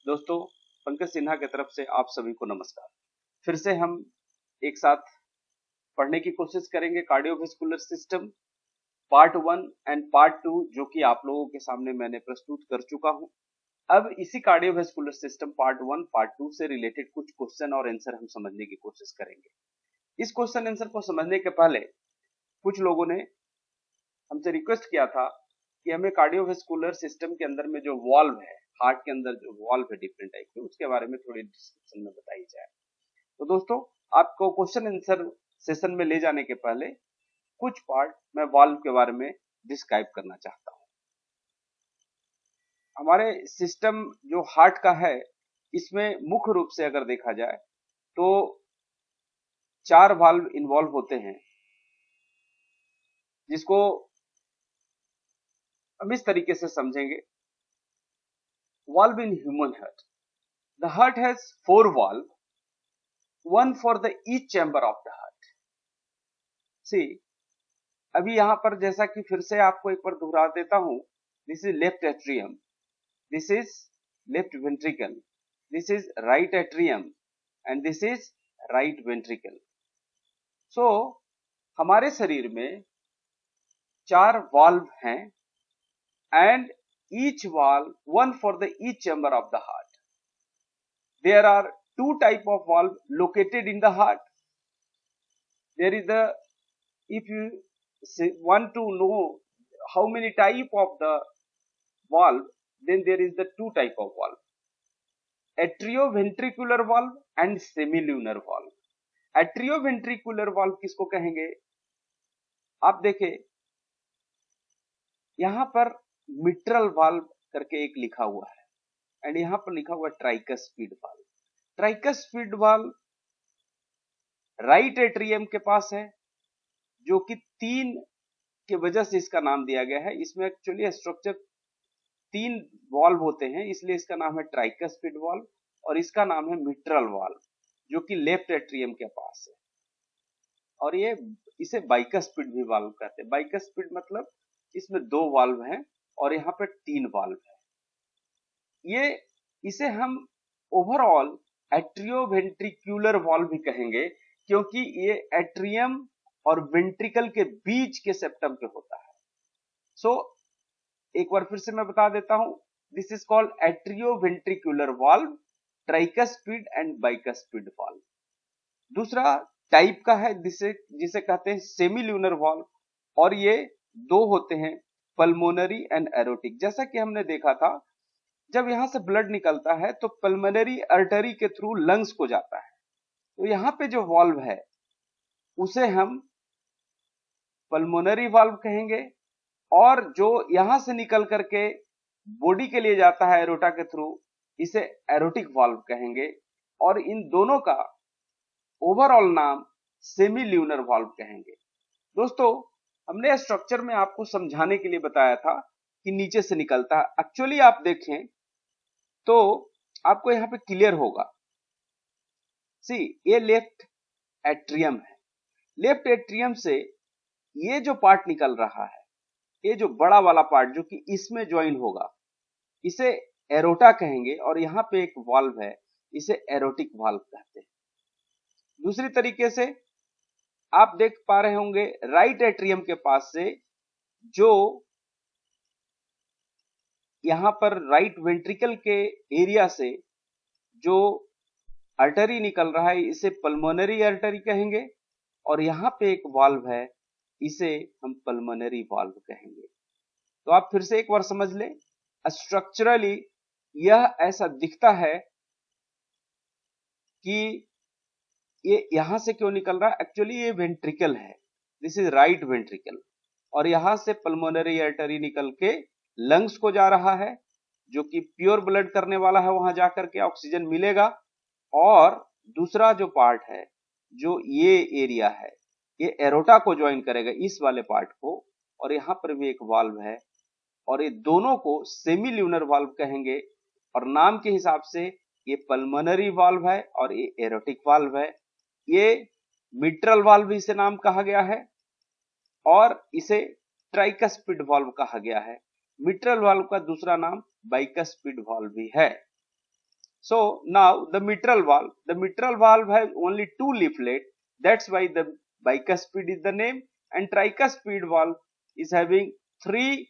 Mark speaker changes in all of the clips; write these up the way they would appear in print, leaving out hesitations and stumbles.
Speaker 1: दोस्तों, पंकज सिन्हा की तरफ से आप सभी को नमस्कार। फिर से हम एक साथ पढ़ने की कोशिश करेंगे cardiovascular system part 1 and part 2, जो कि आप लोगों के सामने मैंने प्रस्तुत कर चुका हूं। अब इसी कार्डियोवैस्कुलर सिस्टम पार्ट 1 पार्ट 2 से रिलेटेड कुछ क्वेश्चन और आंसर हम समझने की कोशिश करेंगे। इस क्वेश्चन आंसर को समझने के पहले कुछ लोगों ने हमसे रिक्वेस्ट किया था कि हमें कार्डियोवैस्कुलर सिस्टम के अंदर में जो वॉल्व है, हार्ट के अंदर जो वॉल्व है डिफरेंट टाइप के, उसके बारे में थोड़ी डिस्क्रिप्शन में बताई जाए। तो दोस्तों, आपको क्वेश्चन आंसर सेशन में ले जाने के पहले कुछ पार्ट मैं वॉल्व के बारे में डिस्क्राइब करना चाहता हूं। हमारे सिस्टम जो हार्ट का है, इसमें मुख्य रूप से अगर देखा जाए तो 4 वाल्व इन्वॉल्व होते हैं, जिसको हम इस तरीके से समझेंगे। Valve in human heart. The heart has 4 valves, one for the each chamber of the heart. See, अभी यहां पर जैसा कि फिर से आपको एक बार दोहरा देता हूं, this is left atrium, this is left ventricle, this is right atrium and this is right ventricle. So हमारे शरीर में 4 वाल्व हैं and each valve one for the each chamber of the heart. There are 2 type of valve located in the heart. There is the, if you want to know how many type of the valve, then there is the 2 type of valve, atrioventricular valve and semilunar valve. Atrioventricular valve किसको कहेंगे? आप देखें यहां पर mitral valve करके एक लिखा हुआ है एंड यहां पर लिखा हुआ tricuspid valve. Tricuspid valve right atrium के पास है, जो कि 3 के वजह से इसका नाम दिया गया है। इसमें एक्चुअली स्ट्रक्चर 3 वाल्व होते हैं, इसलिए इसका नाम है ट्राइकस्पिड वाल्व, और इसका नाम है मिट्रल वाल्व, जो कि लेफ्ट एट्रियम के पास है। और ये इसे बाइकस्पिड भी वाल्व कहते हैं। बाइकस्पिड मतलब इसमें 2 वाल्व हैं और यहाँ पे 3 वाल्व है। ये इसे हम ओवरऑल एट्रियोवेंट्रिकुलर वाल्व भी कहेंगे, क्योंकि ये एट्रियम और वेंट्रिकल के बीच के सेप्टम पे होता है। सो एक बार फिर से मैं बता देता हूं, this is called atrioventricular valve, tricuspid and bicuspid valve. दूसरा टाइप का है जिसे कहते हैं सेमील्यूनर वाल्व, और ये 2 होते हैं, पल्मोनरी एंड एरोटिक। जैसा कि हमने देखा था, जब यहां से ब्लड निकलता है तो पल्मोनरी आर्टरी के थ्रू लंग्स को जाता है। तो यहां पे जो वाल्व है उसे हम पल्मोनरी वाल्व कहेंगे, और जो यहां से निकल करके बॉडी के लिए जाता है एरोटा के थ्रू, इसे एरोटिक वाल्व कहेंगे। और इन दोनों का ओवरऑल नाम सेमील्यूनर वाल्व कहेंगे। दोस्तों, हमने स्ट्रक्चर में आपको समझाने के लिए बताया था कि नीचे से निकलता है। एक्चुअली आप देखें तो आपको यहां पे क्लियर होगा। सी, ये लेफ्ट एट्रियम है। लेफ्ट एट्रियम से ये जो पार्ट निकल रहा है, ये जो बड़ा वाला पार्ट जो कि इसमें ज्वाइन होगा, इसे एरोटा कहेंगे, और यहां पे एक वाल्व है, इसे एरोटिक वाल्व कहते हैं। दूसरी तरीके से आप देख पा रहे होंगे, राइट एट्रियम के पास से जो यहां पर राइट वेंट्रिकल के एरिया से जो आर्टरी निकल रहा है, इसे पल्मोनरी आर्टरी कहेंगे, और यहां पे एक वाल्व है, इसे हम पल्मोनरी वाल्व कहेंगे। तो आप फिर से एक बार समझ लें, स्ट्रक्चरली यह ऐसा दिखता है कि ये यहां से क्यों निकल रहा है। एक्चुअली ये वेंट्रिकल है, दिस इज राइट वेंट्रिकल, और यहां से पल्मोनरी आर्टरी निकल के लंग्स को जा रहा है, जो कि प्योर ब्लड करने वाला है, वहां जाकर के ऑक्सीजन मिलेगा। और दूसरा जो पार्ट है, जो ये एरिया है, ये एरोटा को ज्वाइन करेगा, इस वाले पार्ट को, और यहां पर भी एक वाल्व है, और ये दोनों को सेमील्यूनर वाल्व कहेंगे। और नाम के हिसाब से ये पल्मोनरी वाल्व है और ये एरोटिक वाल्व है। ये मिट्रल वाल्व इसे नाम कहा गया है, और इसे ट्राइकस्पिड वाल्व कहा गया है। मिट्रल वाल्व का दूसरा नाम बाइकस्पिड वाल्व भी है। So now the mitral valve has only two leaflet. That's why the bicuspid is the name, and tricuspid valve is having three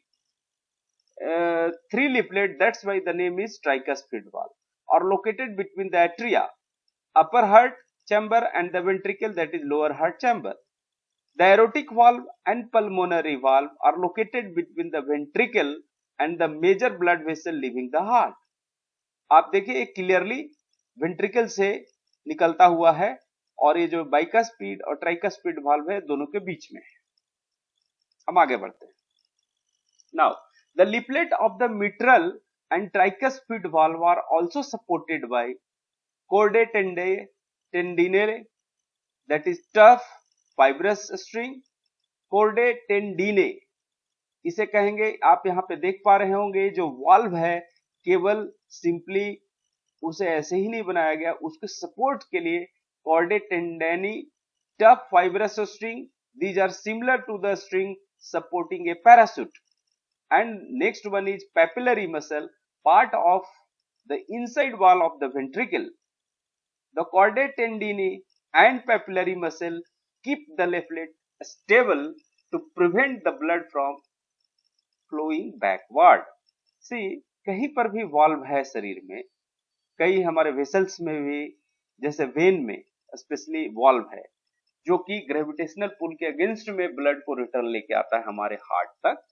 Speaker 1: leaflet. That's why the name is tricuspid valve, are located between the atria, upper heart chamber, and the ventricle, that is lower heart chamber. The aortic valve and pulmonary valve are located between the ventricle and the major blood vessel leaving the heart. आप देखिए clearly ventricle से निकलता हुआ है, और ये जो bicuspid और ट्राइकस्पीड वाल्व है दोनों के बीच में है। हम आगे बढ़ते हैं। Now the leaflet of the mitral and tricuspid valve are also supported by chordae tendineae, that is tough fibrous string. Chordae tendineae इसे कहेंगे। आप यहां पे देख पा रहे होंगे जो वाल्व है केवल सिंपली उसे ऐसे ही नहीं बनाया गया, उसके सपोर्ट के लिए chordae tendineae tough fibrous string, these are similar to the string supporting a parachute. And next one is papillary muscle, part of the inside wall of the ventricle. The chordae tendineae and papillary muscle keep the leaflet stable to prevent the blood from flowing backward. See कहीं पर भी valve है शरीर में, कई हमारे vessels में भी, जैसे वेन में स्पेशली वाल्व है जो कि ग्रेविटेशनल पुल के अगेंस्ट में ब्लड को रिटर्न लेके आता है हमारे हार्ट तक,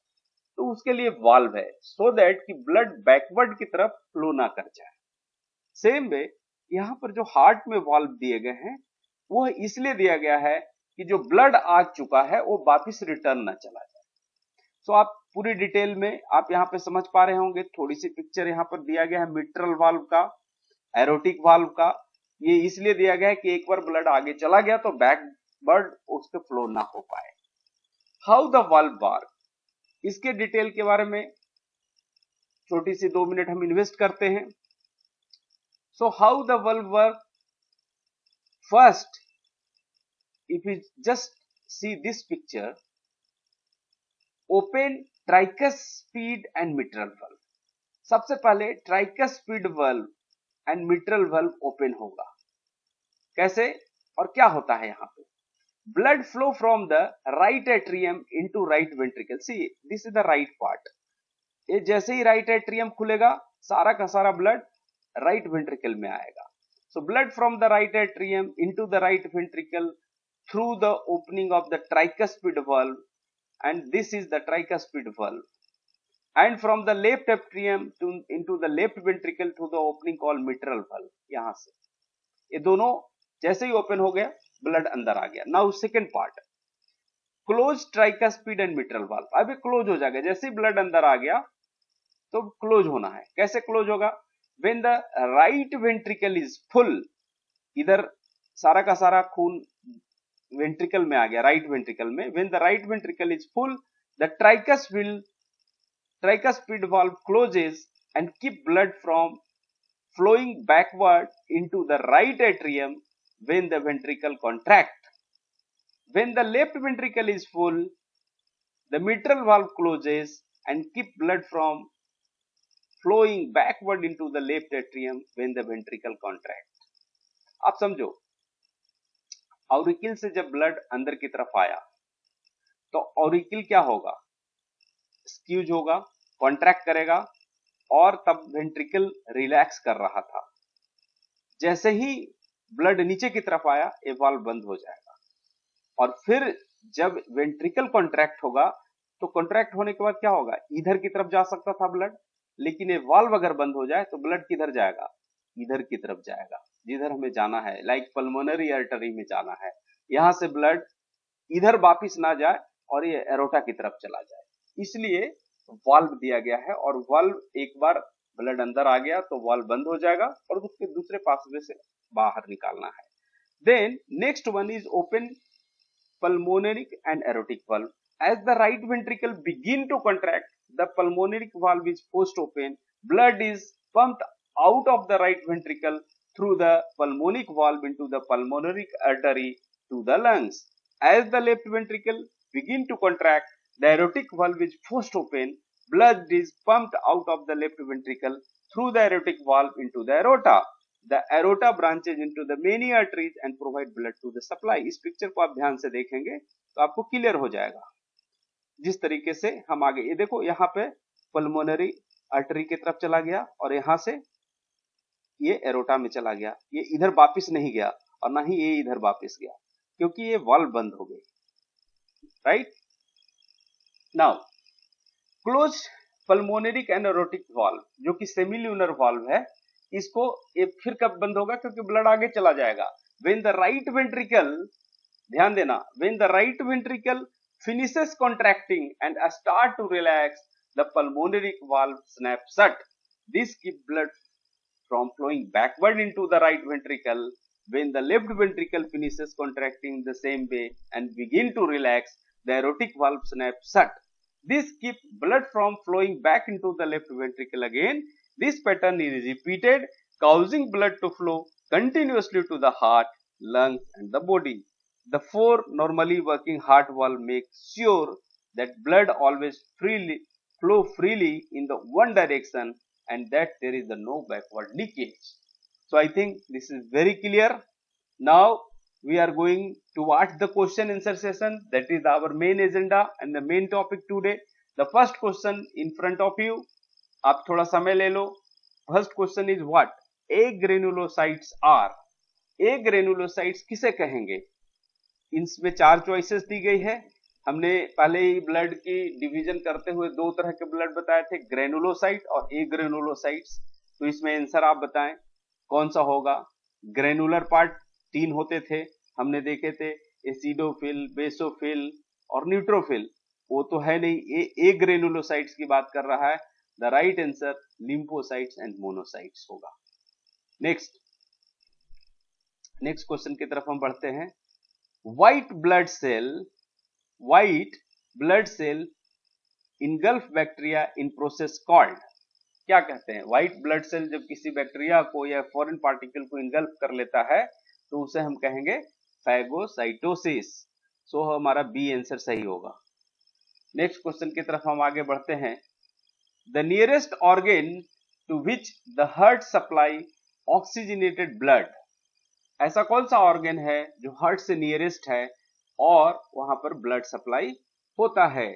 Speaker 1: तो उसके लिए वाल्व है, सो दैट कि ब्लड बैकवर्ड की तरफ फ्लो ना कर जाए। सेम वे यहाँ पर जो हार्ट में वाल्व दिए गए हैं वो इसलिए दिया गया है कि जो ब्लड आ चुका है वो वापिस रिटर्न ना चला जाए। सो आप पूरी डिटेल में आप यहाँ पे समझ पा रहे होंगे। थोड़ी सी पिक्चर यहाँ पर दिया गया है मिट्रल वाल्व का, एरोटिक वाल्व का। ये इसलिए दिया गया है कि एक बार ब्लड आगे चला गया तो बैकवर्ड उसके फ्लो ना हो पाए। हाउ द वाल्व वर्क, इसके डिटेल के बारे में छोटी सी 2 मिनट हम इन्वेस्ट करते हैं। So how the valve work, first if you just see this picture, open tricuspid and mitral valve. सबसे पहले tricuspid valve and mitral valve open होगा। कैसे और क्या होता है यहाँ पे? Blood flow from the right atrium into right ventricle. See this is the right part. ये जैसे ही राइट एट्रियम खुलेगा सारा का सारा ब्लड राइट वेंट्रिकल में आएगा। So blood from the right atrium into the right ventricle through the opening of the tricuspid valve, and this is the tricuspid valve, and from the left atrium into the left ventricle through the opening called mitral valve। यहां से ये दोनों जैसे ही open हो गया blood अंदर आ गया। Now second part, close tricuspid and mitral valve. अभी क्लोज हो जाएगा, जैसे ही ब्लड अंदर आ गया तो क्लोज होना है। कैसे क्लोज होगा? When the right ventricle is full, इधर सारा का सारा खून वेंट्रिकल में आ गया, राइट वेंट्रिकल में। When the right ventricle is full, the tricuspid valve closes and keep blood from flowing backward into the right atrium when the ventricle contract. When the left ventricle is full, the mitral valve closes and keep blood from flowing backward into the left atrium when the ventricle contract। आप समझो, auricle से जब blood अंदर की तरफ आया तो auricle क्या होगा? स्क्यूज होगा, कॉन्ट्रैक्ट करेगा, और तब वेंट्रिकल रिलैक्स कर रहा था। जैसे ही ब्लड नीचे की तरफ आया ये वाल्व बंद हो जाएगा, और फिर जब वेंट्रिकल कॉन्ट्रैक्ट होगा तो कॉन्ट्रैक्ट होने के बाद क्या होगा? इधर की तरफ जा सकता था ब्लड, लेकिन ये वाल्व अगर बंद हो जाए तो ब्लड किधर जाएगा? इधर की तरफ जाएगा, जिधर हमें जाना है, लाइक पल्मोनरी आर्टरी में जाना है। यहां से ब्लड इधर वापिस ना जाए और ये एरोटा की तरफ चला जाए, इसलिए वाल्व दिया गया है। और वाल्व एक बार ब्लड अंदर आ गया तो वाल्व बंद हो जाएगा और उसके दूसरे पासवे से बाहर निकालना है। Then next one is open pulmonary and aortic valve. As the right ventricle begin to contract, the pulmonary valve is forced open. Blood is pumped out of the right ventricle through the pulmonic valve into the pulmonary artery to the lungs. As the left ventricle begin to contract, the aortic valve is forced open. Blood is pumped out of the left ventricle through the aortic valve into the aorta. The aorta branches into the many arteries and provide blood to the supply. इस picture को आप ध्यान से देखेंगे तो आपको clear हो जाएगा जिस तरीके से हम आगे, ये देखो यहाँ पे पल्मोनरी आर्टरी की तरफ चला गया और यहां से ये एरोटा में चला गया, ये इधर वापस नहीं गया और ना ही ये इधर वापस गया क्योंकि ये वाल्व बंद हो गई, right. Now close pulmonic and aortic valve जो कि सेमील्यूनर वाल्व है, इसको ये फिर कब बंद होगा क्योंकि ब्लड आगे चला जाएगा। व्हेन द राइट वेंट्रिकल, ध्यान देना, when the right ventricle finishes contracting and start to relax, the pulmonary valve snaps shut. This keeps blood from flowing backward into the right ventricle. When the left ventricle finishes contracting the same way and begin to relax, the aortic valve snaps shut. This keeps blood from flowing back into the left ventricle again. This pattern is repeated, causing blood to flow continuously to the heart, lungs and the body. The four normally working heart valve make sure that blood always flow freely in the one direction and that there is no backward leakage. So I think this is very clear. Now we are going to watch the question answer session. That is our main agenda and the main topic today. The first question in front of you. आप थोड़ा समय ले लो. First question is what? Agranulocytes are. Agranulocytes किसे कहेंगे? इनमें चार choices दी गई है। हमने पहले ही ब्लड की डिवीजन करते हुए दो तरह के ब्लड बताए थे, ग्रेनुलोसाइट और एग्रेनुलोसाइट्स। तो इसमें आंसर आप बताएं कौन सा होगा। ग्रेनुलर पार्ट तीन होते थे, हमने देखे थे, एसिडोफिल, बेसोफिल और न्यूट्रोफिल। वो तो है नहीं, ये एग्रेनुलोसाइट्स की बात कर रहा है। The right answer lymphocytes and monocytes होगा। नेक्स्ट क्वेश्चन की तरफ हम बढ़ते हैं। white blood cell engulf bacteria in process called, क्या कहते हैं? व्हाइट ब्लड सेल जब किसी बैक्टीरिया को या फॉरेन पार्टिकल को इंगल्फ कर लेता है तो उसे हम कहेंगे फैगोसाइटोसिस। सो हमारा बी आंसर सही होगा। नेक्स्ट क्वेश्चन की तरफ हम आगे बढ़ते हैं। The nearest organ to which the heart supply oxygenated blood, ऐसा कौन सा ऑर्गन है जो हार्ट से नियरेस्ट है और वहां पर ब्लड सप्लाई होता है?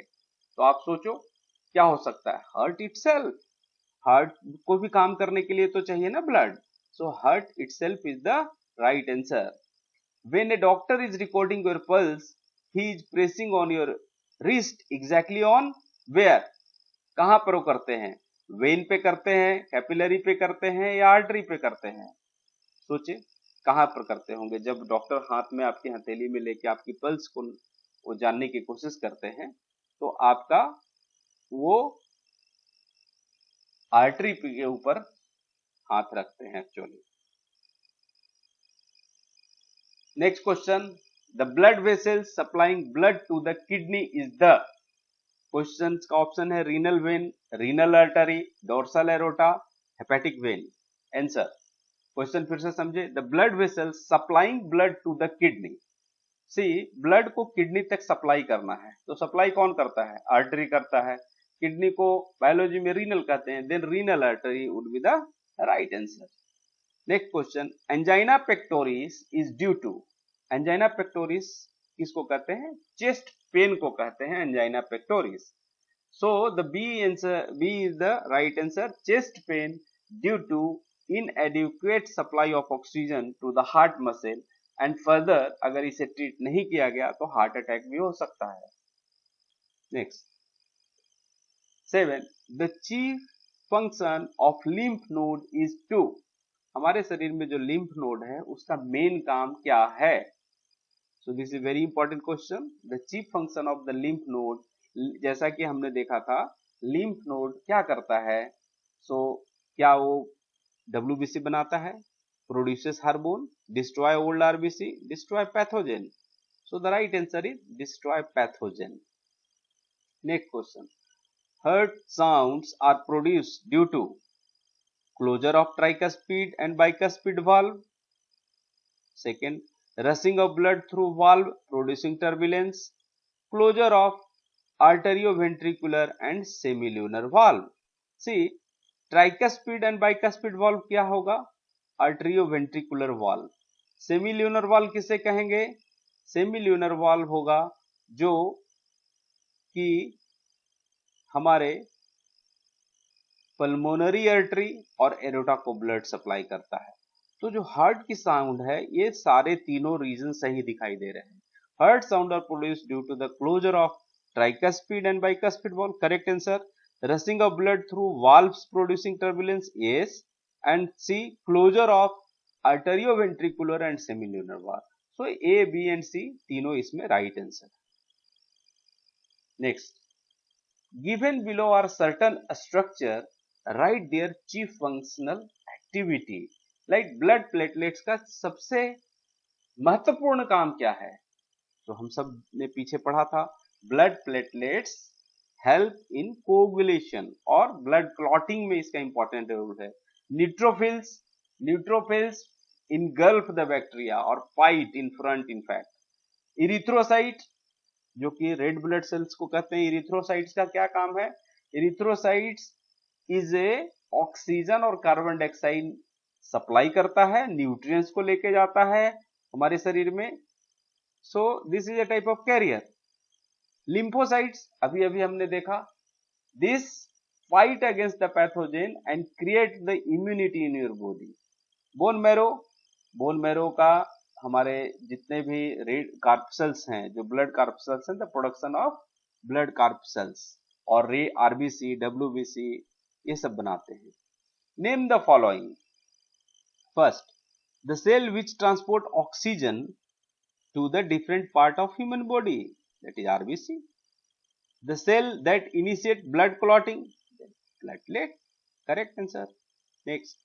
Speaker 1: तो आप सोचो क्या हो सकता है? Heart itself. हार्ट को भी काम करने के लिए तो चाहिए ना blood, so heart itself is the right answer. When a doctor is recording your pulse, he is pressing on your wrist exactly on where, कहां पर वो करते हैं? वेन पे करते हैं, कैपिलरी पे करते हैं या आर्टरी पे करते हैं? सोचिए कहां पर करते होंगे। जब डॉक्टर हाथ में आपकी हथेली में लेके आपकी पल्स को वो जानने की कोशिश करते हैं तो आपका वो आर्टरी के ऊपर हाथ रखते हैं actually. Next question, the blood vessels supplying blood to the kidney is the, question का ऑप्शन है renal vein, renal artery, dorsal aorta, hepatic vein. Answer question फिर से समझे। The blood vessels supplying blood to the kidney, see blood को kidney तक supply करना है तो सप्लाई कौन करता है? आर्टरी करता है। किडनी को बायोलॉजी में रीनल कहते हैं, then renal artery would be the right answer. Next question, angina pectoris is due to, angina pectoris किसको कहते हैं? चेस्ट पेन को कहते हैं angina pectoris. So the B is the right answer, chest pain due to inadequate supply of oxygen to the heart muscle and further अगर इसे treat नहीं किया गया तो हार्ट अटैक भी हो सकता है। Next 7, the chief function of lymph node is to, हमारे शरीर में जो लिम्फ नोड है उसका मेन काम क्या है? सो this is very important question. The chief function of the lymph node, जैसा कि हमने देखा था लिम्फ नोड क्या करता है? सो क्या वो WBC बनाता है, produces hormone, destroy old RBC, destroy pathogen. So the right answer is destroy pathogen. Next question, heart sounds are produced due to closure of tricuspid and bicuspid valve, second rushing of blood through valve producing turbulence, closure of arterioventricular and semilunar valve. See, tricuspid and bicuspid valve क्या होगा? आर्टरियोवेंट्रिकुलर valve. सेमील्यूनर valve किसे कहेंगे? सेमील्यूनर valve होगा जो कि हमारे pulmonary artery और aorta को ब्लड सप्लाई करता है। तो जो हार्ट की साउंड है, ये सारे तीनों रीजन सही दिखाई दे रहे हैं। Heart sound are produced due to the closure of tricuspid and bicuspid valve. Correct answer. Rushing of blood through valves producing turbulence. Yes. And C, closure of arterioventricular and semilunar valve. So A, B and C तीनों इसमें right answer. Next, given below are certain structure, write their chief functional activity. Like blood platelets का सबसे महत्वपूर्ण काम क्या है? तो हम सब ने पीछे पढ़ा था, blood platelets help in coagulation और ब्लड क्लॉटिंग में इसका इंपॉर्टेंट रोल है। न्यूट्रोफिल्स इनगल्फ द बैक्टीरिया और fight in front in fact. Erythrocyte जो कि रेड ब्लड सेल्स को कहते हैं, इरिथ्रोसाइट्स का क्या काम है? इरिथ्रोसाइट्स इज ए ऑक्सीजन और कार्बन डाइऑक्साइड सप्लाई करता है, न्यूट्रिएंट्स को लेके जाता है हमारे शरीर में। So this is a type of carrier. Lymphocytes अभी अभी हमने देखा, this fight against the pathogen and create the immunity in your body. Bone marrow का हमारे जितने भी रेड कार्पसेल्स हैं, जो ब्लड कार्पसेल्स हैं, the production of blood corpuscles और रे आरबीसी, डब्ल्यूबीसी ये सब बनाते हैं। Name the following. First, the cell which transport oxygen to the different part of human body, that is RBC. The cell that initiate blood clotting, platelet. Correct answer. Next.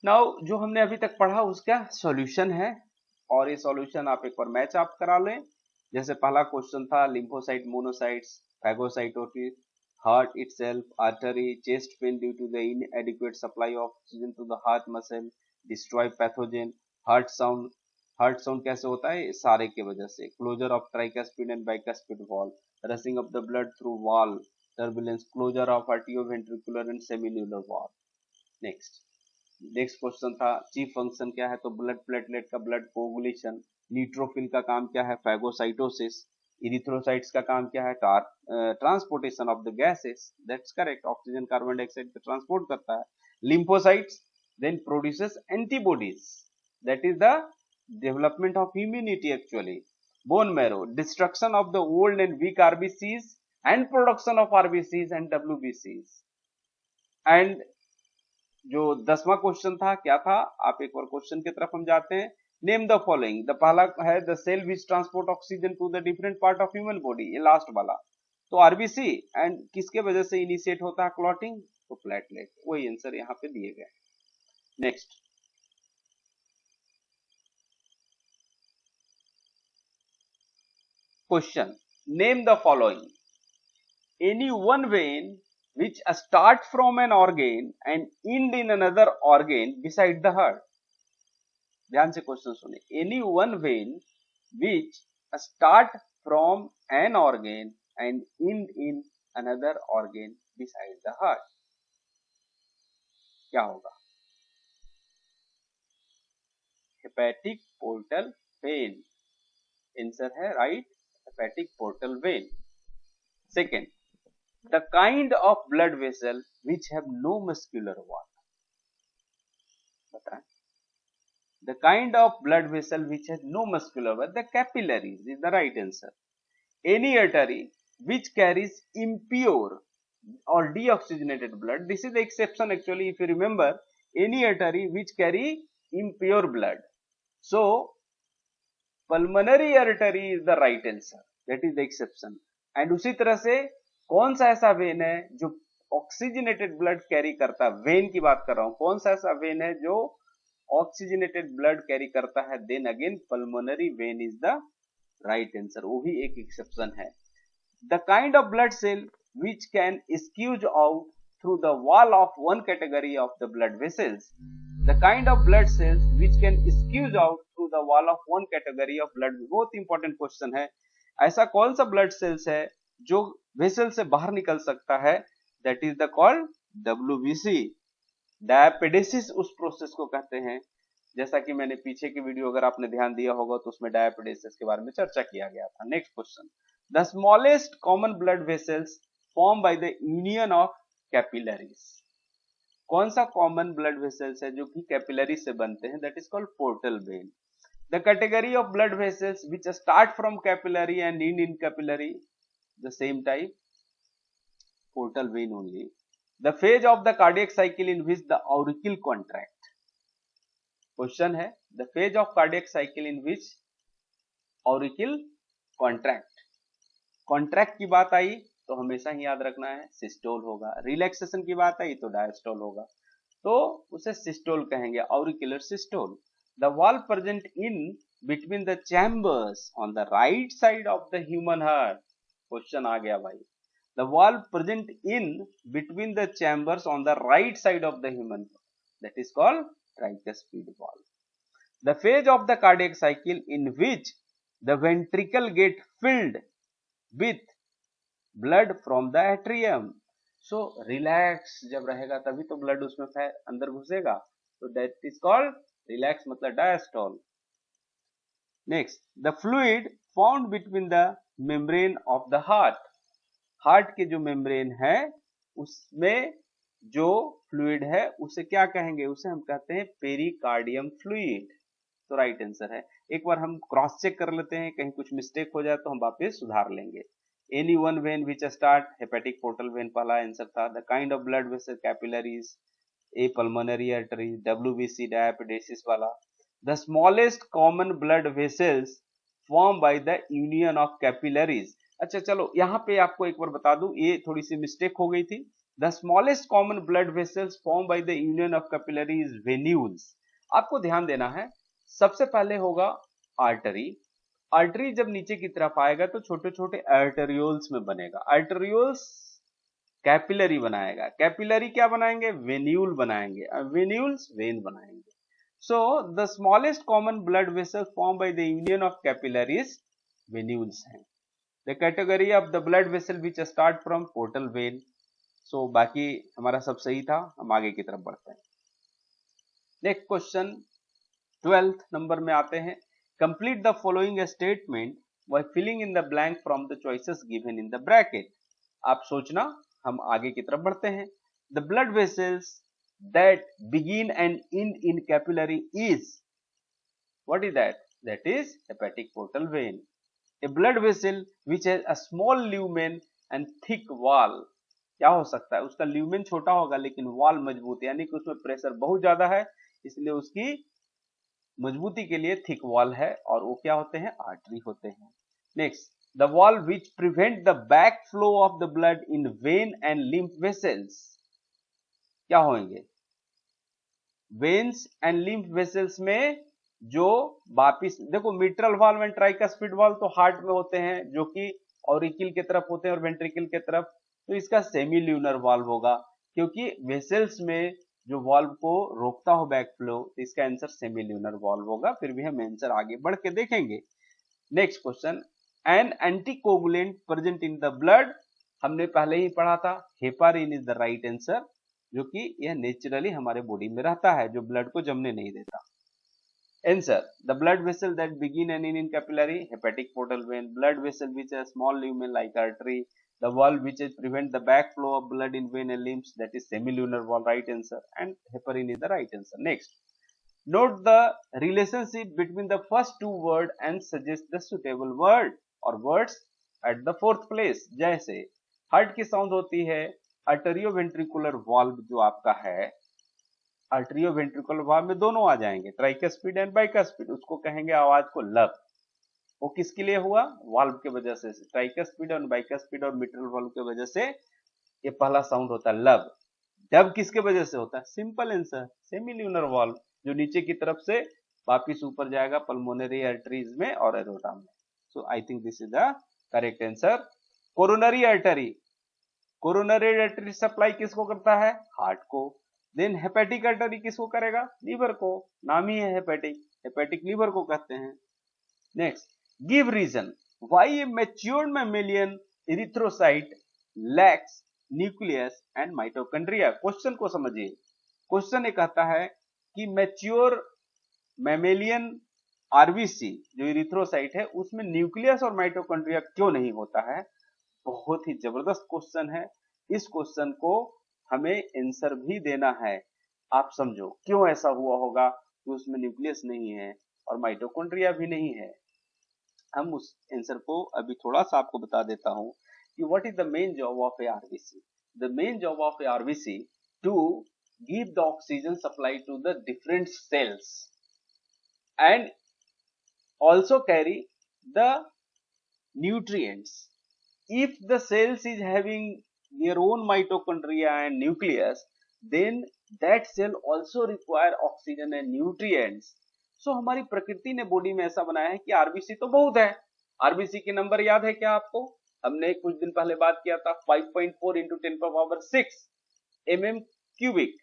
Speaker 1: Now जो हमने अभी तक पढ़ा उसका सॉल्यूशन है, और ये solution आप एक बार मैच आप करा लें। जैसे पहला क्वेश्चन था lymphocyte, monocytes, phagocytosis, heart itself, artery, chest pain due to the inadequate supply of oxygen to the heart muscle, destroy pathogen, heart sound कैसे होता है? सारे के वजह से। Closure of tricuspid and bicuspid valve, rushing of the blood through valve, turbulence, closure of atrioventricular and semilunar valve. Next question था chief function क्या है? तो ब्लड प्लेटलेट का ब्लड कोगुलेशन। न्यूट्रोफिल का काम क्या है? फैगोसाइटोसिस। इरिथ्रोसाइट्स का काम क्या है? Transportation of the gases. That's correct, oxygen carbon dioxide को ट्रांसपोर्ट करता है। Lymphocytes then produces antibodies, that is the development of immunity actually. Bone marrow, destruction of the old and weak RBCs and production of RBCs and WBCs. And जो 10वां question था क्या था? आप एक और क्वेश्चन की तरफ हम जाते हैं। Name the following. द पहला है the cell which transport oxygen to the different part of human body, ये लास्ट वाला। तो आरबीसी, एंड किसके वजह से इनिशिएट होता है क्लॉटिंग? तो प्लेटलेट। वही आंसर यहाँ पे दिए गए। Next, question, name the following. Any one vein which start from an organ and end in another organ beside the heart. ध्यान से क्वेश्चन सुने। Any one vein which start from an organ and end in another organ beside the heart. क्या होगा? Hepatic portal vein answer है right, hepatic portal vein. Second, the kind of blood vessel which have no muscular wall. बताएं। The kind of blood vessel which has no muscular wall, the capillaries is the right answer. Any artery which carries impure or deoxygenated blood, this is the exception actually. If you remember, any artery which carry impure blood. So pulmonary artery is the right answer, that is the exception. And उसी तरह से कौन सा ऐसा when है जो oxygenated blood carry करता है? वेन की बात कर रहा हूं। कौन सा ऐसा वेन है जो ऑक्सीजनेटेड ब्लड कैरी करता है? Then again pulmonary vein is the right answer, वो भी एक एक्सेप्शन है। The kind of blood cell which can squeeze out through the wall of one category of the blood vessels. The kind of blood cells which can squeeze out through the wall of one category of blood, बहुत important question है। ऐसा कौन सा blood cells है जो vessel से बाहर निकल सकता है? That is the called WBC, diapedesis उस प्रोसेस को कहते हैं, जैसा कि मैंने पीछे की वीडियो अगर आपने ध्यान दिया होगा तो उसमें डायपेडेसिस के बारे में चर्चा किया गया था। Next question, the smallest common blood vessels form by the union of capillaries. कौन सा कॉमन ब्लड वेसल्स है जो कि कैपिलरी से बनते हैं? That is called portal vein. The category of blood vessels which start from capillary and in capillary the same type, portal vein only. The phase of the cardiac cycle in which the auricle contract. Question है, the phase of cardiac cycle in which auricle contract. Contract की बात आई तो हमेशा ही याद रखना है systole होगा, relaxation की बात आई तो डायस्टोल होगा, तो उसे सिस्टोल कहेंगे, auricular systole. The valve present in between the chambers on the right side of the human heart. Question आ गया भाई, the valve present in between the chambers on the right side of the human, that is called tricuspid valve. The phase of the cardiac cycle in which the ventricle get filled with blood from the atrium. So relax जब रहेगा तभी तो blood उसमें अंदर घुसेगा, तो that is called relax मतलब diastole. Next, the fluid found between the membrane of the heart. Heart के जो मेम्ब्रेन है उसमें जो फ्लूइड है उसे क्या कहेंगे? उसे हम कहते हैं पेरिकार्डियम फ्लूइड। तो राइट आंसर है। एक बार हम क्रॉस चेक कर लेते हैं, कहीं कुछ मिस्टेक हो जाए तो हम वापस सुधार लेंगे। Any one vein which start, hepatic portal vein पहला आंसर था। The kind of blood vessel capillaries, a pulmonary artery, WBC diapedesis वाला। The smallest common blood vessels form by the union of capillaries. अच्छा चलो यहाँ पे आपको एक बार बता दूं, ये थोड़ी सी मिस्टेक हो गई थी। The smallest common blood vessels form by the union of capillaries venules. आपको ध्यान देना है, सबसे पहले होगा आर्टरी। आर्टरी जब नीचे की तरफ आएगा तो छोटे छोटे आर्टेरियोल्स में बनेगा, आर्टेरियोल्स कैपिलरी बनाएगा, कैपिलरी क्या बनाएंगे? वेन्यूल बनाएंगे, वेन्यूल्स वेन बनाएंगे। So the smallest common blood vessel form by the union of capillaries venules हैं। The category of the blood vessel which start from portal vein. So बाकी हमारा सब सही था, हम आगे की तरफ बढ़ते हैं। नेक्स्ट क्वेश्चन 12th नंबर में आते हैं। Complete the following statement by filling in the blank from the choices given in the bracket. आप सोचना, हम आगे की तरफ बढ़ते हैं। The blood vessels that begin and end in capillary is, what is that? That is hepatic portal vein. A blood vessel which has a small lumen and thick wall. क्या हो सकता है? उसका ल्यूमेन छोटा होगा लेकिन वॉल मजबूत, यानी कि उसमें प्रेशर बहुत ज्यादा है, इसलिए उसकी मजबूती के लिए थिक वॉल है, और वो क्या होते हैं? आर्टरी होते हैं। Next, the wall which prevent the back flow of the blood in when and lymph vessels. क्या होंगे? वेन्स एंड लिम्फ वेसल्स में जो वापिस देखो, mitral valve and tricuspid valve तो हार्ट में होते हैं, जो कि ऑरिकल के तरफ होते हैं और वेंट्रिकल के तरफ, तो इसका सेमी ल्यूनर वाल्व होगा, क्योंकि वेसल्स में जो वाल्व को रोकता हो बैक फ्लो, तो इसका आंसर सेमी ल्यूनर वाल्व होगा। फिर भी हम आंसर आगे बढ़ के देखेंगे। Next question, an anticoagulant present in the blood, हमने पहले ही पढ़ा था, heparin is the right answer, जो कि यह नेचुरली हमारे बॉडी में रहता है, जो ब्लड को जमने नहीं देता। Answer, the blood vessel that begin and end in capillary, hepatic portal vein. Blood vessel which has small lumen like artery. The valve which is prevent the back flow of blood in vein and limbs, that is semilunar valve, right answer, and heparin is the right answer. Next, note the relationship between the first two word and suggest the suitable word or words at the fourth place. जैसे heart की sound होती है arterioventricular valve, जो आपका है आर्टरियोवेंट्रिकुलर valve में दोनों आ जाएंगे, ट्राइकस्पिड एंड बाइकस्पिड, उसको कहेंगे आवाज को लब। वो किसके लिए हुआ? वाल्व के वजह से, ट्राइकस्पिड और बाइकस्पिड और मिट्रल वाल्व के वजह से ये पहला साउंड होता है लब। डब किसके वजह से होता है? सिंपल आंसर, सेमील्यूनर वाल्व, जो नीचे की तरफ से वापिस ऊपर जाएगा पल्मोनरी आर्टरीज में और एरोटा में। So I think this is the correct answer. Coronary artery, coronary artery supply किसको करता है? हार्ट को। देन हेपेटिक आर्टरी किसको करेगा? लीवर को, नाम ही है हेपेटिक, हेपेटिक लीवर को कहते हैं। Next, give reason why a matured mammalian erythrocyte lacks nucleus and mitochondria. Question को समझिए, क्वेश्चन ये कहता है कि मैच्योर मैमेलियन आरबीसी जो इरिथ्रोसाइट है उसमें न्यूक्लियस और माइटोकॉन्ड्रिया क्यों नहीं होता है। बहुत ही जबरदस्त क्वेश्चन है। इस क्वेश्चन को हमें आंसर भी देना है। आप समझो क्यों ऐसा हुआ होगा कि उसमें न्यूक्लियस नहीं है और माइटोकॉन्ड्रिया भी नहीं है। हम उस आंसर को अभी थोड़ा सा आपको बता देता हूं कि what is the main job of a RBC. The main job of a RBC to give the oxygen supply to the different cells and also carry the nutrients. If the cells is having their own mitochondria and nucleus, then that cell also require oxygen and nutrients. So हमारी प्रकृति ने body में ऐसा बनाया है कि RBC तो बहुत है। आरबीसी के नंबर याद है क्या आपको? हमने कुछ दिन पहले बात किया था 5.4 into 10⁻⁶ mm क्यूबिक।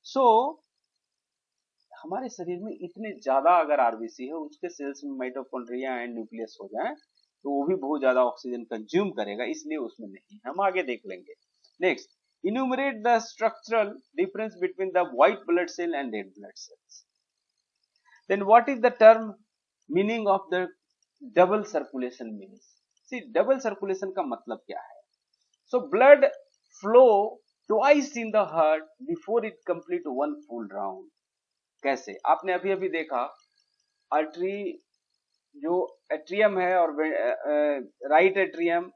Speaker 1: सो हमारे शरीर में इतने ज्यादा अगर आरबीसी है उसके सेल्स में माइटोकॉन्ड्रिया एंड न्यूक्लियस हो जाए तो वो भी बहुत ज्यादा ऑक्सीजन कंज्यूम करेगा, इसलिए उसमें नहीं। हम आगे देख लेंगे। Next, enumerate the structural difference between the white blood cell and red blood cells. Then what is the term meaning of the double circulation means. See double circulation का मतलब क्या है? So blood flow twice in the heart before it complete one full round. कैसे? आपने अभी अभी देखा artery जो एट्रियम है और right atrium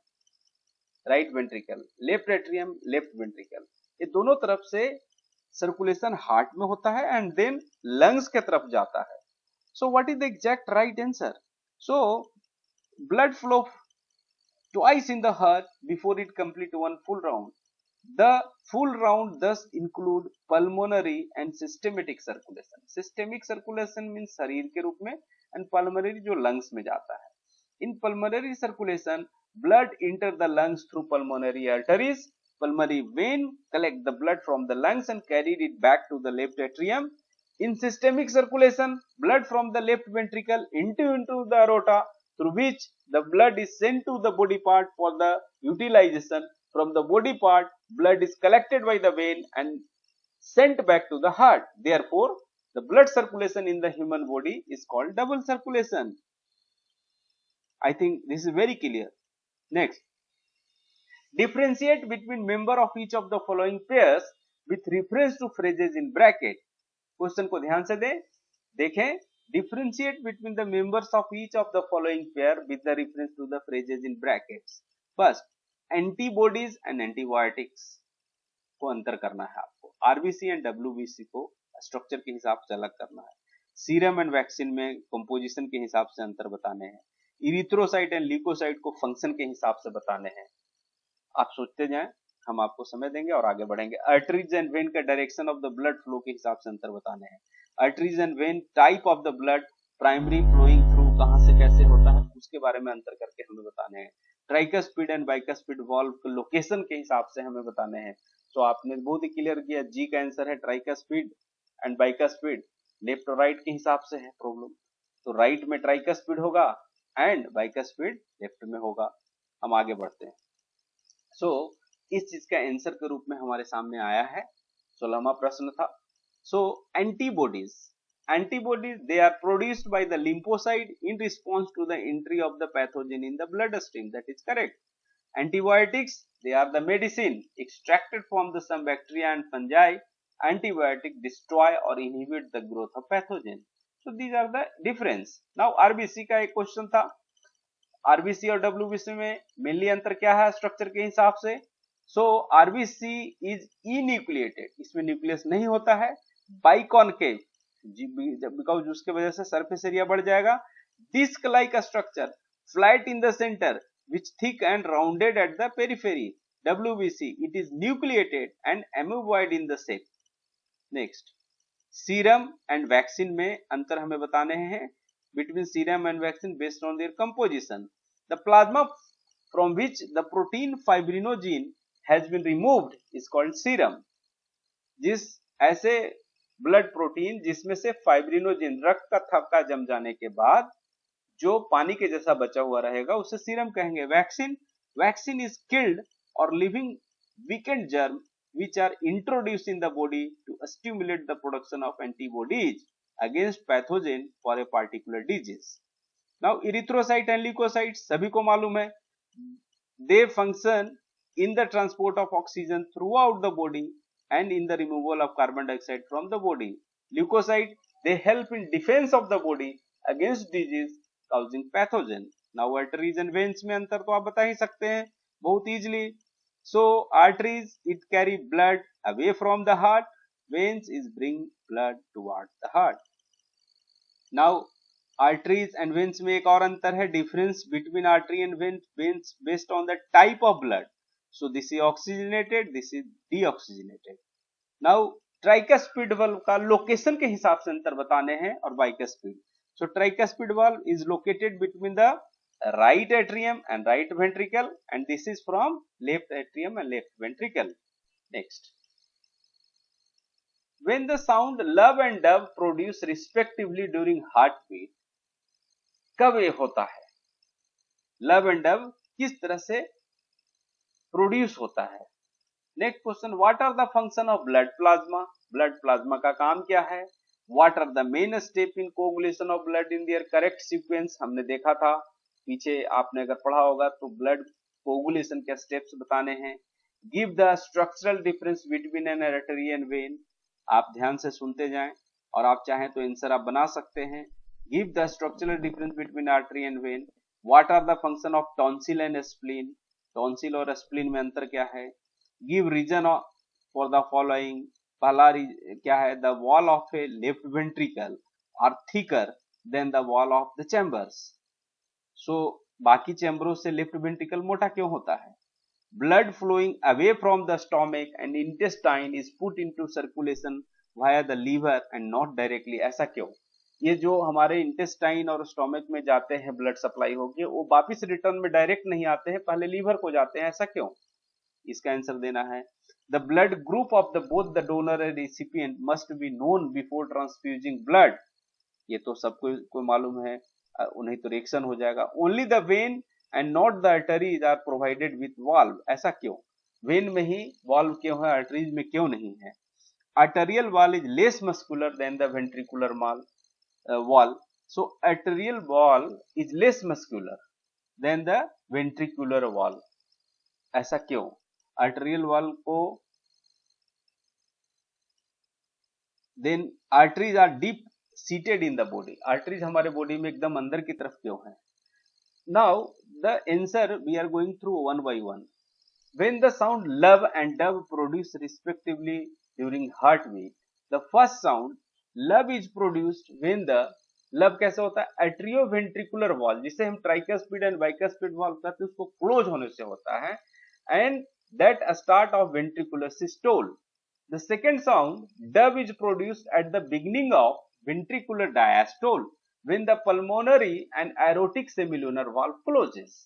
Speaker 1: right ventricle, left atrium left ventricle, ये दोनों तरफ से सर्कुलेशन हार्ट में होता है एंड देन लंग्स के तरफ जाता है। So what is the exact right answer? So blood flow twice in the heart before it complete one full round. The full round thus include pulmonary and systemic circulation. Systemic circulation means शरीर के रूप में and pulmonary जो lungs में जाता है। In pulmonary circulation, blood enter the lungs through pulmonary arteries. Pulmonary vein collect the blood from the lungs and carried it back to the left atrium. In systemic circulation, blood from the left ventricle into the aorta, through which the blood is sent to the body part for the utilization. From the body part, blood is collected by the vein and sent back to the heart. Therefore, the blood circulation in the human body is called double circulation. I think this is very clear. Next, differentiate between member of each of the following pairs with reference to phrases in bracket. Question को ध्यान से देखें। Differentiate between the members of each of the following pair with the reference to the phrases in brackets. First, antibodies and antibiotics को अंतर करना है आपको। RBC and WBC को स्ट्रक्चर के हिसाब से अलग करना है। सीरम एंड वैक्सीन में कंपोजिशन के हिसाब से अंतर बताने हैं। इरिथ्रोसाइट एंड ल्यूकोसाइट को फंक्शन के हिसाब से बताने हैं। आप सोचते जाएं, हम आपको समय देंगे और आगे बढ़ेंगे। आर्टरीज एंड वेन का direction of the blood flow के हिसाब से अंतर बताने हैं। Arteries and vein, type of the blood, primary flowing through कहां से कैसे होता है उसके बारे में अंतर करके हमें बताने हैं। Tricuspid and bicuspid valve location के हिसाब से हमें बताने हैं। तो आपने बहुत ही क्लियर किया, जी का आंसर है ट्राइकस्पिड एंड बाइकस्पिड। लेफ्ट और राइट के हिसाब से है प्रॉब्लम, तो राइट में ट्राइकस्पिड होगा एंड बाइकस्पिड लेफ्ट में होगा। हम आगे बढ़ते हैं। सो इस चीज का आंसर के रूप में हमारे सामने आया है। 16वां प्रश्न था। सो antibodies, they are produced by the lymphocyte in response to the entry of the pathogen in the bloodstream. That is correct. Antibiotics, they are the medicine extracted from the some bacteria and fungi. Antibiotic destroy or inhibit the growth of pathogen. So these are the difference. Now RBC का एक question था। RBC और WBC में mainly अंतर क्या है structure के हिसाब से? So RBC is enucleated, इसमें न्यूक्लियस नहीं होता है। बाइकॉनकेव, बिकॉज उसके वजह से सरफेस एरिया बढ़ जाएगा। Disc like structure, flat in the centre which thick and rounded at the periphery. WBC, it is nucleated and amoeboid in the shape. Next, serum and vaccine में अंतर हमें बताने हैं between serum and vaccine based on their composition. The plasma from which the protein fibrinogen has been removed is called serum. जिस ऐसे blood protein जिसमें से fibrinogen रक्त का थक्का जम जाने के बाद जो पानी के जैसा बचा हुआ रहेगा उसे सीरम कहेंगे। वैक्सीन, वैक्सीन इज किल्ड और living weakened germs which are introduced in the body to stimulate the production of antibodies against pathogen for a particular disease. Now erythrocyte and leukocytes सभी को मालूम है, they function in the transport of oxygen throughout the body and in the removal of carbon dioxide from the body. Leukocyte, they help in defense of the body against disease causing pathogen. Now arteries and veins में अंतर तो आप बता ही सकते हैं बहुत easily. So arteries, it carry blood away from the heart, veins is bring blood towards the heart. Now arteries and veins में एक और अंतर है, difference between artery and veins based on the type of blood. So this is oxygenated, this is deoxygenated. Now tricuspid valve का location के हिसाब से अंतर बताने हैं और bicuspid. So tricuspid valve is located between the right atrium and right ventricle, and this is from left atrium and left ventricle. Next, when the sound love and dove produce respectively during heartbeat, कब ये होता है? Love and Dove किस तरह से produce होता है? Next question, what are the function of blood plasma? Blood plasma का काम क्या है? What are the main step in coagulation of blood in their correct sequence? हमने देखा था पीछे, आपने अगर पढ़ा होगा तो ब्लड कोगुलेशन के स्टेप्स बताने हैं. Give the structural difference between N artery and when. आप ध्यान से सुनते जाएं और आप चाहें तो आंसर आप बना सकते हैं. Give the structural difference between artery and vein. What are the function of tonsil and spleen? Tonsil और स्प्लीन में अंतर क्या है? Give reason for the following. पहला क्या है? The wall of a left ventricle are thicker than the wall of the chambers. So बाकी चैम्बरों से लेफ्ट वेंट्रिकल मोटा क्यों होता है? Blood flowing away from the stomach and intestine is put into circulation via the liver and not directly. ऐसा क्यों? ये जो हमारे इंटेस्टाइन और स्टोमक में जाते हैं ब्लड सप्लाई होके, वो वापिस रिटर्न में डायरेक्ट नहीं आते हैं, पहले लीवर को जाते हैं. ऐसा क्यों? इसका आंसर देना है. The blood group of the both the donor and recipient must be known before transfusing blood. ये तो सबको मालूम है, उन्हें तो रिएक्शन हो जाएगा. Only the vein and not the arteries are provided with valve. ऐसा क्यों? वेन में ही वाल्व क्यों है, आर्टरीज में क्यों नहीं है? Arterial wall is less muscular than the ventricular wall. So arterial wall is less muscular than the ventricular wall. ऐसा क्यों? arterial wall को then arteries are deep seated in the body. arteries हमारे body में एकदम अंदर की तरफ क्यों है? Now the answer we are going through one by one. When the sound love and dove produce respectively during heartbeat, the first sound love is produced when the, love कैसे होता है? एट्रियोवेंट्रिकुलर वॉल, जिसे हम tricuspid and bicuspid valve कहते हैं, उसको close होने से होता है. And that start of ventricular systole. The second sound dub is produced at the beginning of ventricular diastole when the pulmonary and aortic semilunar valve closes.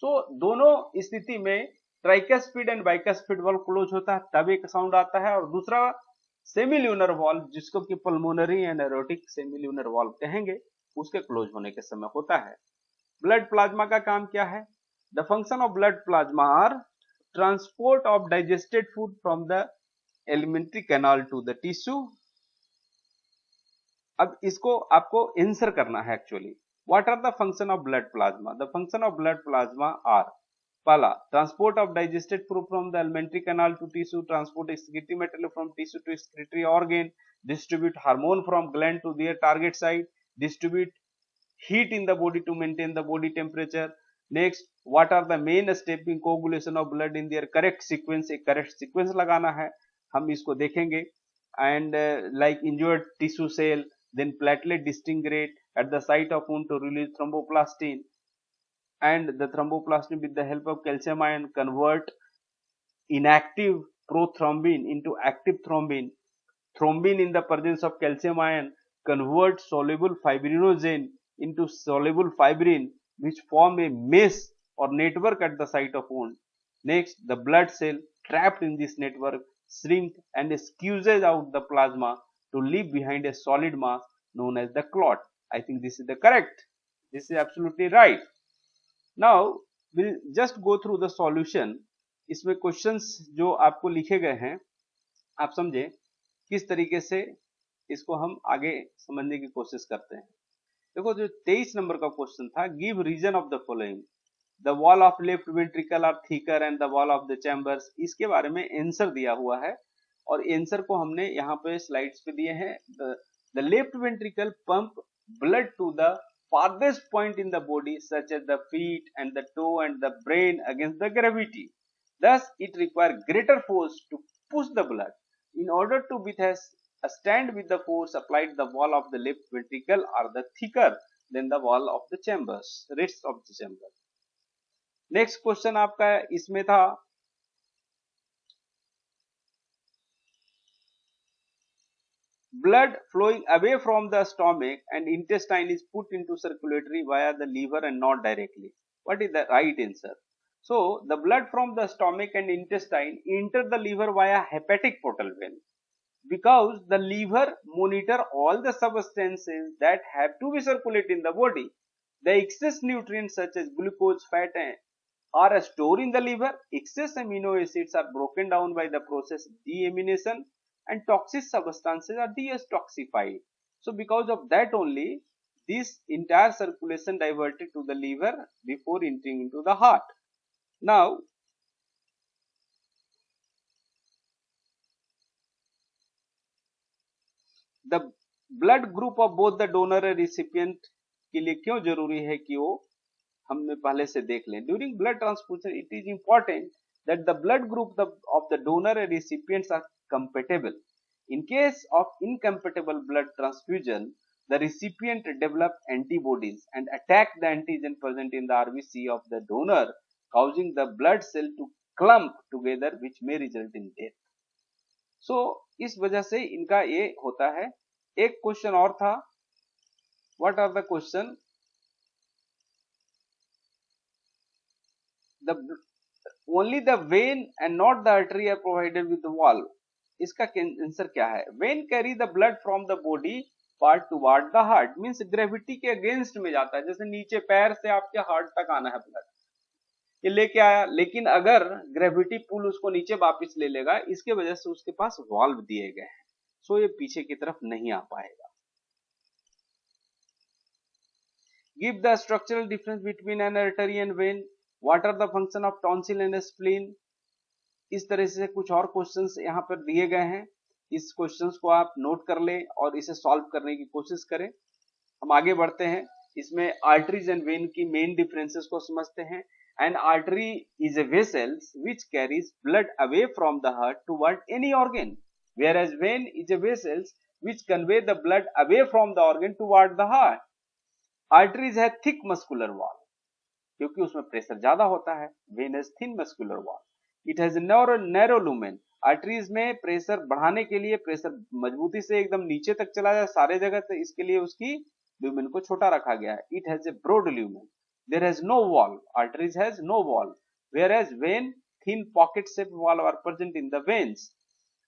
Speaker 1: So दोनों स्थिति में tricuspid and bicuspid valve close होता है, तब एक sound आता है. और दूसरा सेमिल्यूनर वॉल्व, जिसको कि pulmonary and aortic semilunar valve कहेंगे, उसके क्लोज होने के समय होता है. ब्लड प्लाज्मा का काम क्या है? The function of blood plasma are transport of digested food from the alimentary canal to the tissue. अब इसको आपको आंसर करना है actually. What are the function of blood plasma? The function of blood plasma are, पहला, transport of digested food from the alimentary canal to tissue, transport excretory material from tissue to excretory organ, distribute hormone from gland to their target site, distribute heat in the body to maintain the body temperature. Next, what are the main step in coagulation of blood in their correct sequence? एक correct sequence लगाना है, हम इसको देखेंगे. And like injured tissue cell, then platelet disintegrate at the site of wound to release thromboplastin, and the thromboplastin with the help of calcium ion convert inactive prothrombin into active thrombin. Thrombin in the presence of calcium ion convert soluble fibrinogen into soluble fibrin, which form a mesh or network at the site of wound. Next, the blood cell trapped in this network shrink and squeezes out the plasma to leave behind a solid mass known as the clot. I think this is the correct. This is absolutely right. Now we'll just go through the solution इसमें questions जो आपको लिखे गए हैं आप समझे किस तरीके से इसको हम आगे समझने की कोशिश करते हैं। देखो जो 23 नंबर का क्वेश्चन था, give reason of the following, the wall of left ventricle are thicker and the wall of the chambers, इसके बारे में आंसर दिया हुआ है और आंसर को हमने यहाँ पे स्लाइड्स पे दिए हैं। The left ventricle pump blood to the farthest point in the body such as the feet and the toe and the brain against the gravity. Thus, it requires greater force to push the blood. In order to withstand with the force applied, the wall of the left ventricle are the thicker than the wall of the chambers, rest of the chamber. Next question आपका इसमें था blood flowing away from the stomach and intestine is put into circulatory via the liver and not directly. What is the right answer? So the blood from the stomach and intestine enter the liver via hepatic portal vein because the liver monitor all the substances that have to be circulated in the body. The excess nutrients such as glucose, fat are stored in the liver. Excess amino acids are broken down by the process deamination and toxic substances are detoxified. So because of that only this entire circulation diverted to the liver before entering into the heart. Now the blood group of both the donor and recipient के लिए क्यों जरूरी है कि वो हमने पहले से देख लें. During blood transfusion it is important that the blood group of the donor and recipients are compatible. In case of incompatible blood transfusion, the recipient develop antibodies and attack the antigen present in the RBC of the donor, causing the blood cell to clump together, which may result in death. So इस वजह से इनका ये होता है. एक question और था, what are the question? The only the vein and not the artery are provided with the valve. इसका आंसर क्या है? Vein carry the blood from the body part toward the heart, means gravity के against में जाता है. जैसे नीचे पैर से आपके हार्ट तक आना है ब्लड, ये लेके आया, लेकिन अगर ग्रेविटी पुल उसको नीचे वापस ले लेगा, इसके वजह से उसके पास वाल्व दिए गए हैं, सो ये पीछे की तरफ नहीं आ पाएगा. Give the structural difference between an artery and vein. What are the function of tonsil and spleen? इस तरह से कुछ और क्वेश्चंस यहाँ पर दिए गए हैं. इस क्वेश्चंस को आप नोट कर लें और इसे सॉल्व करने की कोशिश करें. हम आगे बढ़ते हैं. इसमें आर्टरीज एंड वेन की मेन डिफरेंसेस को समझते हैं. An artery is a vessel which carries blood away from the heart toward any organ, whereas vein is a vessel which convey the blood away from the organ toward the heart. Arteries have thick muscular wall क्योंकि उसमें pressure ज्यादा होता है. Vein has thin muscular wall. It has a narrow lumen. Arteries में pressure बढ़ाने के लिए pressure मजबूती से एकदम नीचे तक चला जाए सारे जगह, तो इसके लिए उसकी ल्यूमेन को छोटा रखा गया है. It has a broad lumen. There has no wall. Arteries has no wall, whereas vein thin pocket-shaped wall are present in the veins.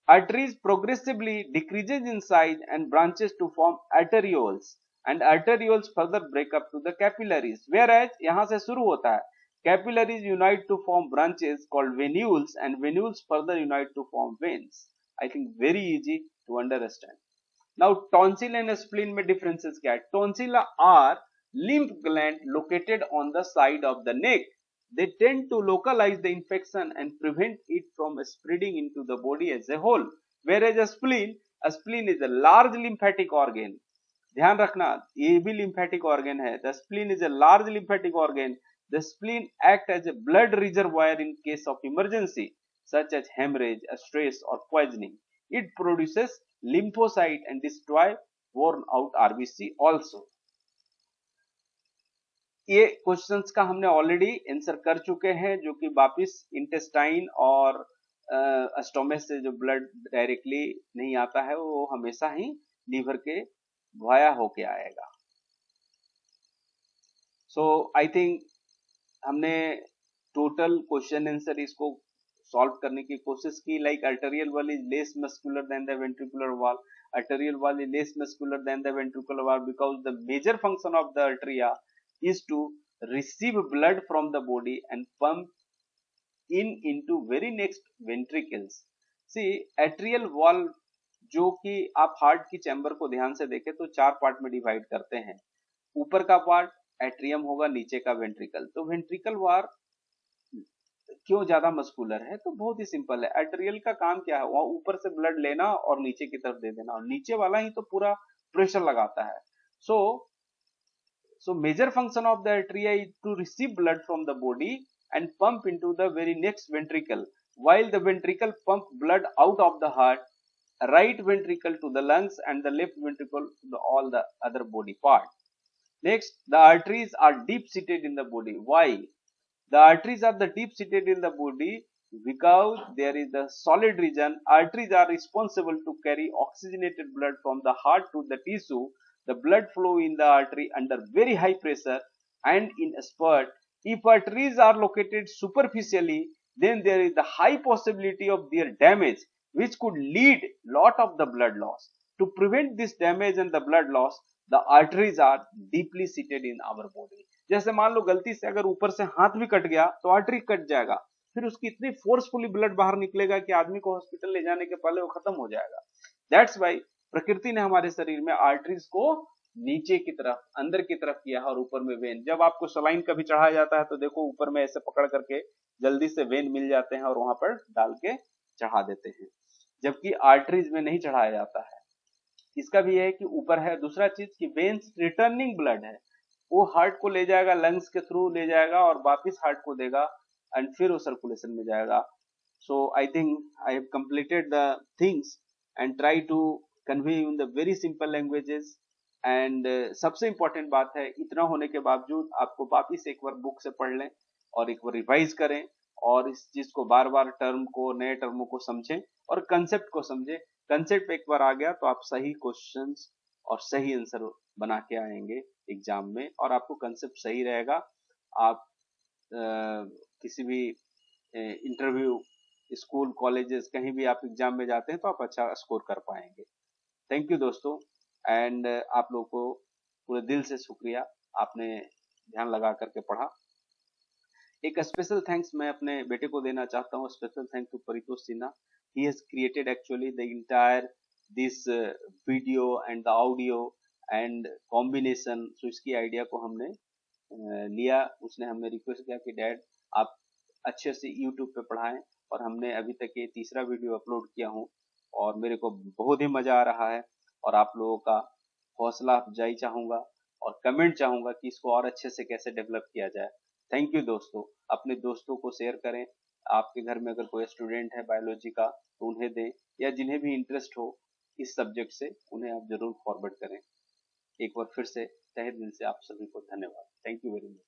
Speaker 1: Arteries progressively decreases in size and branches to form arterioles, and arterioles further break up to the capillaries. Whereas यहाँ से शुरू होता है, capillaries unite to form branches called venules, and venules further unite to form veins. I think very easy to understand. Now tonsil and spleen में differences क्या है? Tonsil are lymph gland located on the side of the neck. They tend to localize the infection and prevent it from spreading into the body as a whole. Whereas a spleen is a large lymphatic organ. ध्यान रखना, ये भी lymphatic organ है. The spleen is a large lymphatic organ. The spleen act as a blood reservoir in case of emergency, such as hemorrhage, stress, or poisoning. It produces lymphocyte and destroy worn out RBC also. ये questions का हमने already answer कर चुके हैं, जो कि वापिस intestine और स्टोमच से जो ब्लड डायरेक्टली नहीं आता है वो हमेशा ही लीवर के वाया होके आएगा. सो आई थिंक हमने टोटल क्वेश्चन आंसर इसको सॉल्व करने की कोशिश की. Like arterial wall is less muscular than the ventricular wall. Arterial wall is less muscular than the ventricular wall because the major function of the arteria is to receive blood from the body and pump in into very next ventricles. See, atrial valve जो कि आप heart की chamber को ध्यान से देखें तो 4 part में डिवाइड करते हैं। ऊपर का पार्ट एट्रियम होगा, नीचे का वेंट्रिकल। तो वेंट्रिकल वार क्यों ज्यादा मस्कुलर है? तो बहुत ही सिंपल है। एट्रियल का काम क्या है? वहां ऊपर से ब्लड लेना और नीचे की तरफ दे देना, और नीचे वाला ही तो पूरा प्रेशर लगाता है। So major function of the atria is to receive blood from the body and pump into the very next ventricle, while the ventricle pump blood out of the heart, right ventricle to the lungs and the left ventricle to all the other body part. Next, the arteries are deep seated in the body. Why? The arteries are the deep seated in the body because there is the solid region. Arteries are responsible to carry oxygenated blood from the heart to the tissue. The blood flow in the artery under very high pressure and in a spurt. If arteries are located superficially, then there is the high possibility of their damage, which could lead lot of the blood loss. To prevent this damage and the blood loss, the arteries are deeply seated in our body. जैसे मान लो गलती से अगर ऊपर से हाथ भी cut गया तो आर्टरी कट जाएगा, फिर उसकी इतनी फोर्सफुली ब्लड बाहर निकलेगा कि आदमी को हॉस्पिटल ले जाने के पहले वो खत्म हो जाएगा। दैट्स वाई प्रकृति ने हमारे शरीर में आर्टरीज को नीचे की तरफ, अंदर की तरफ किया है, और ऊपर में वेन। जब आपको सलाइन कभी चढ़ाया जाता है तो देखो ऊपर में ऐसे पकड़ करके जल्दी से वेन मिल जाते हैं और वहां पर डाल के चढ़ा देते हैं, जबकि आर्टरीज में नहीं चढ़ाया जाता है। इसका भी है कि ऊपर है। दूसरा चीज कि वेन्स रिटर्निंग ब्लड है, वो हार्ट को ले जाएगा, लंग्स के थ्रू ले जाएगा और वापिस हार्ट को देगा एंड फिर वो सर्कुलेशन में जाएगा। So I think I have completed the things and try to convey in the very simple languages. And सबसे इंपॉर्टेंट बात है, इतना होने के बावजूद आपको वापिस एक बार बुक से पढ़ लें और एक बार रिवाइज करें और इस चीज को बार बार टर्म को, नए टर्मों को समझें और कंसेप्ट को समझें। कंसेप्ट एक बार आ गया तो आप सही क्वेश्चंस और सही आंसर बना के आएंगे एग्जाम में, और आपको कंसेप्ट सही रहेगा। आप किसी भी इंटरव्यू, स्कूल, कॉलेजेस, कहीं भी आप एग्जाम में जाते हैं तो आप अच्छा स्कोर कर पाएंगे। थैंक यू दोस्तों, एंड आप लोगों को पूरे दिल से शुक्रिया, आपने ध्यान लगा करके पढ़ा। एक स्पेशल थैंक्स मैं अपने बेटे को देना चाहता हूँ। Special thanks to Paritosh Sinha. He has created actually the entire this video and the audio and combination. So इसकी आइडिया को हमने लिया। उसने हमें रिक्वेस्ट किया कि डैड आप अच्छे से यूट्यूब पे पढ़ाएं, और हमने अभी तक ये तीसरा वीडियो अपलोड किया हूँ और मेरे को बहुत ही मजा आ रहा है। और आप लोगों का हौसला अफजाई चाहूंगा और कमेंट चाहूंगा कि इसको और अच्छे से कैसे डेवलप किया जाए। थैंक यू दोस्तों। अपने दोस्तों को शेयर करें। आपके घर में अगर कोई स्टूडेंट है बायोलॉजी का तो उन्हें दें, या जिन्हें भी इंटरेस्ट हो इस सब्जेक्ट से उन्हें आप जरूर फॉरवर्ड करें। एक बार फिर से तहे दिल से आप सभी को धन्यवाद। Thank you very much.